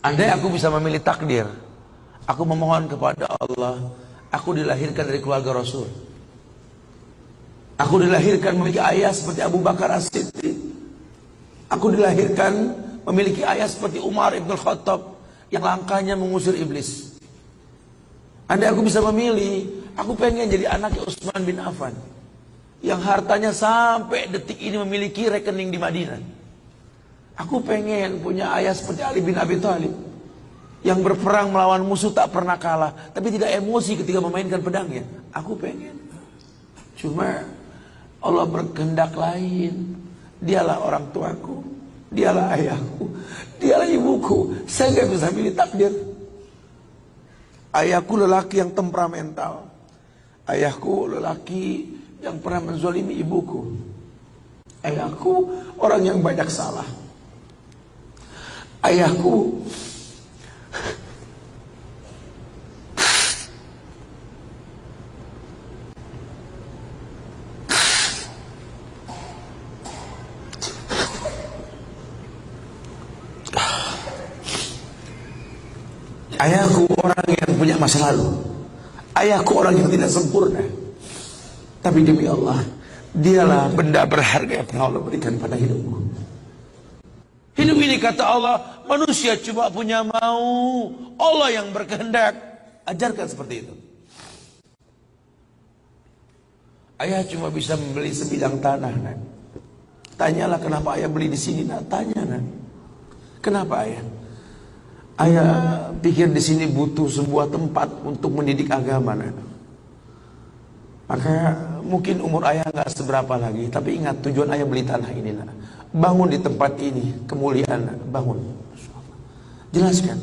Andai aku bisa memilih takdir, aku memohon kepada Allah, aku dilahirkan dari keluarga Rasul. Aku dilahirkan memiliki ayah seperti Abu Bakar As-Siddiq. Aku dilahirkan memiliki ayah seperti Umar Ibn Khattab yang langkahnya mengusir iblis. Andai aku bisa memilih, aku pengen jadi anaknya Utsman bin Affan yang hartanya sampai detik ini memiliki rekening di Madinah. Aku pengen punya ayah seperti Ali bin Abi Thalib yang berperang melawan musuh tak pernah kalah, tapi tidak emosi ketika memainkan pedangnya. Aku pengen. Cuma Allah berkehendak lain. Dialah orang tuaku, dialah ayahku, dialah ibuku. Saya nggak bisa pilih takdir. Ayahku lelaki yang temperamental. Ayahku lelaki yang pernah menzalimi ibuku. Ayahku orang yang banyak salah. Ayahku orang yang punya masa lalu. Ayahku orang yang tidak sempurna. Tapi demi Allah, dialah benda berharga yang pernah Allah berikan pada hidupku. Hidup ini kata Allah, manusia cuma punya mau, Allah yang berkehendak. Ajarkan seperti itu. Ayah cuma bisa membeli sebidang tanah, nak. Tanyalah kenapa ayah beli di sini, nak. Tanya, nak. Kenapa ayah? Ayah pikir di sini butuh sebuah tempat untuk mendidik agama, nak. Maka mungkin umur ayah nggak seberapa lagi, tapi ingat tujuan ayah beli tanah ini, nak. Bangun di tempat ini, kemuliaan, nak. Bangun. Jelaskan.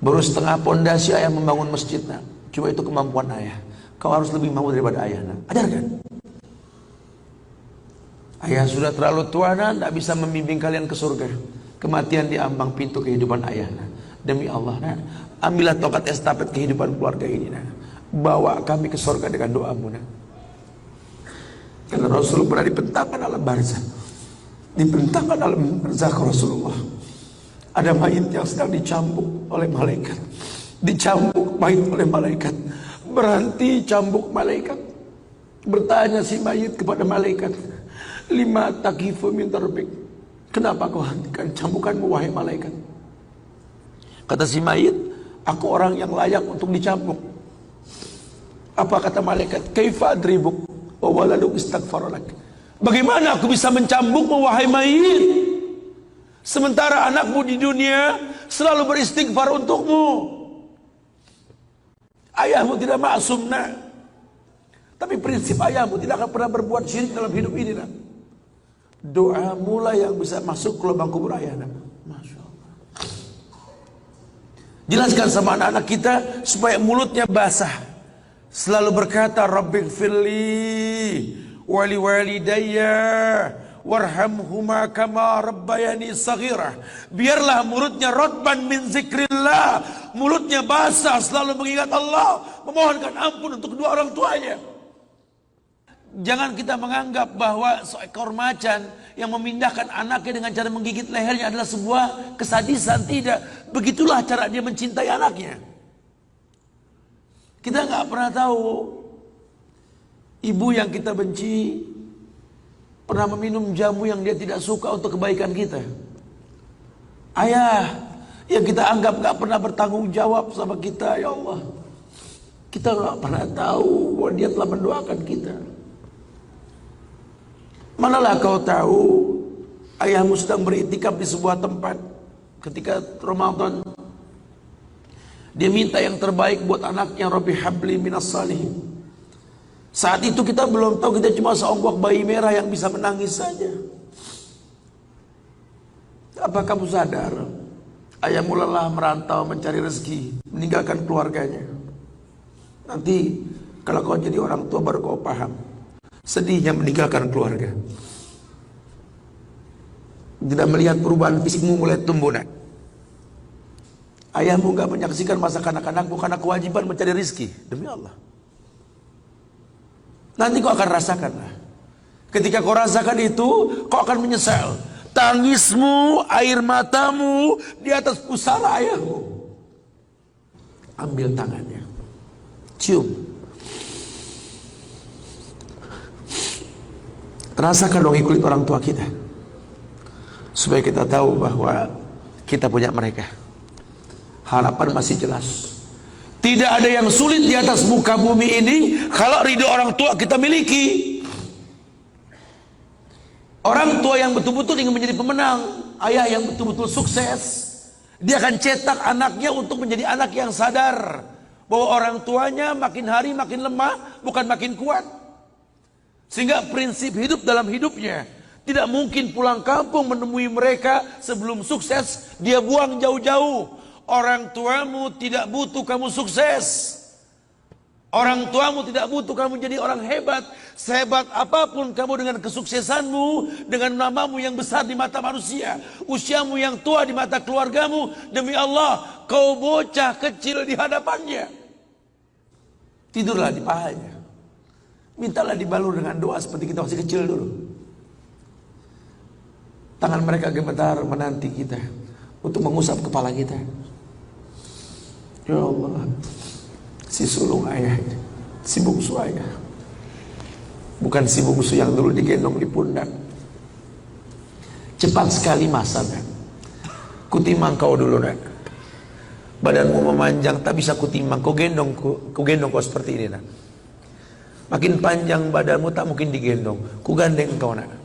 Baru setengah pondasi ayah membangun masjid, nak. Cuma itu kemampuan ayah. Kau harus lebih mampu daripada ayah, nak. Ajarkan. Ayah sudah terlalu tua, nak, tidak bisa membimbing kalian ke surga. Kematian di ambang pintu kehidupan ayah, nak. Demi Allah, nak, ambillah tongkat estafet kehidupan keluarga ini, nak. Bawa kami ke surga dengan doamu, nak. Karena Rasul pernah dibentangkan alam barzah. Dibentangkan alam barzah Rasulullah. Ada mayit yang sedang dicambuk oleh malaikat. Dicambuk mayit oleh malaikat. Berhenti cambuk malaikat. Bertanya si mayit kepada malaikat, lima takifu min darbik. Kenapa kau hentikan cambukanmu wahai malaikat? Kata si mayit, aku orang yang layak untuk dicambuk. Apa kata malaikat? Kaifa adribuk wa waladuk istaghfaralak. Bagaimana aku bisa mencambukmu wahai mayit, sementara anakmu di dunia selalu beristighfar untukmu. Ayahmu tidak maksum, nak. Tapi prinsip ayahmu tidak akan pernah berbuat syirik dalam hidup ini, nak. Doa mula yang bisa masuk ke lubang kubur ayah, nak. Masya Allah. Jelaskan sama anak-anak kita supaya mulutnya basah. Selalu berkata, Rabbighfirli wali walidayya warhamhuma kama rabbayani saghirah. Biarlah mulutnya rotban min zikrillah, mulutnya basah selalu mengingat Allah, memohonkan ampun untuk kedua orang tuanya. Jangan kita menganggap bahwa seekor macan yang memindahkan anaknya dengan cara menggigit lehernya adalah sebuah kesadisan. Tidak, begitulah cara dia mencintai anaknya. Kita nggak pernah tahu ibu yang kita benci pernah meminum jamu yang dia tidak suka untuk kebaikan kita. Ayah yang kita anggap nggak pernah bertanggung jawab sama kita, ya Allah. Kita nggak pernah tahu bahwa dia telah mendoakan kita. Manalah kau tahu ayahmu sedang beriktikaf di sebuah tempat ketika Ramadan. Dia minta yang terbaik buat anaknya, Rabbi habli minas salihin. Saat itu kita belum tahu, kita cuma seonggok bayi merah yang bisa menangis saja. Apa kamu sadar ayahmu lelah merantau mencari rezeki, meninggalkan keluarganya? Nanti kalau kau jadi orang tua baru kau paham sedihnya meninggalkan keluarga. Tidak melihat perubahan fisikmu mulai tumbuh, nak. Ayahmu gak menyaksikan masa kanak-kanakmu karena kewajiban mencari rezeki. Demi Allah. Nanti kau akan rasakan. Ketika kau rasakan itu, kau akan menyesal. tangismu, air matamu di atas pusara ayahmu. Ambil tangannya, cium, rasakan dong kulit orang tua kita, supaya kita tahu bahwa kita punya mereka. Harapan masih jelas. Tidak ada yang sulit di atas muka bumi ini kalau ridho orang tua kita miliki. Orang tua yang betul-betul ingin menjadi pemenang, ayah yang betul-betul sukses, dia akan cetak anaknya untuk menjadi anak yang sadar bahwa orang tuanya makin hari makin lemah, bukan makin kuat. Sehingga prinsip hidup dalam hidupnya, tidak mungkin pulang kampung menemui mereka sebelum sukses, dia buang jauh-jauh. Orang tuamu tidak butuh kamu sukses. Orang tuamu tidak butuh kamu jadi orang hebat. Sehebat apapun kamu dengan kesuksesanmu, dengan namamu yang besar di mata manusia, usiamu yang tua di mata keluargamu, demi Allah, kau bocah kecil di hadapannya. Tidurlah di pahanya. Mintalah dibalur dengan doa seperti kita masih kecil dulu. Tangan mereka gemetar menanti kita untuk mengusap kepala kita. Ya Allah, si sulung ayah, si bungsu ayah, bukan si bungsu yang dulu digendong di pundak. Cepat sekali masa, nak. Kutimang kau dulu, nak. Badanmu memanjang, tak bisa kutimang. Kau gendong kau seperti ini, nak. Makin panjang badanmu, tak mungkin digendong. Ku gandeng kau, nak.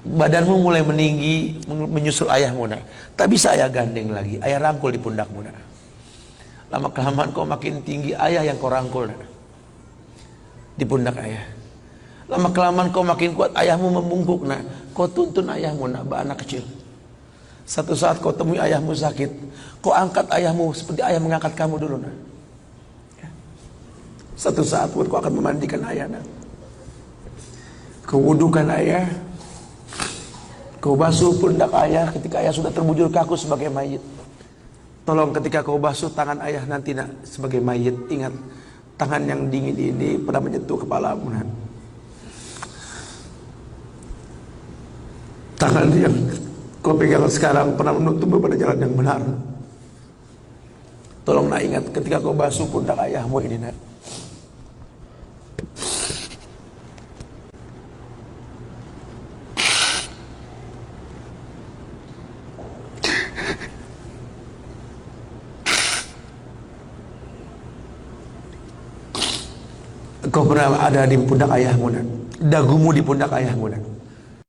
Badanmu mulai meninggi, menyusul ayahmu, nak. Tak bisa ayah gandeng lagi. Ayah rangkul di pundakmu, nak. Lama kelamaan kau makin tinggi, ayah yang kau rangkul, nak. Di pundak ayah. Lama kelamaan kau makin kuat, ayahmu membungkuk, nak. Kau tuntun ayahmu, nak, anak kecil. Satu saat kau temui ayahmu sakit, kau angkat ayahmu seperti ayah mengangkat kamu dulu, nak. Satu saat pun kau akan memandikan ayah, nak. Kau wudukan ayah. Kau basuh pundak ayah ketika ayah sudah terbujur kaku sebagai mayit. Tolong ketika kau basuh tangan ayah nanti, nak, sebagai mayit, ingat tangan yang dingin ini pernah menyentuh kepalamu, nak. Tangan yang kau pegang sekarang pernah menuntunmu pada jalan yang benar. Tolong, nak, ingat ketika kau basuh pundak ayahmu ini, nak. Kau pernah ada di pundak ayahmu, nak. Dagumu di pundak ayahmu, nak.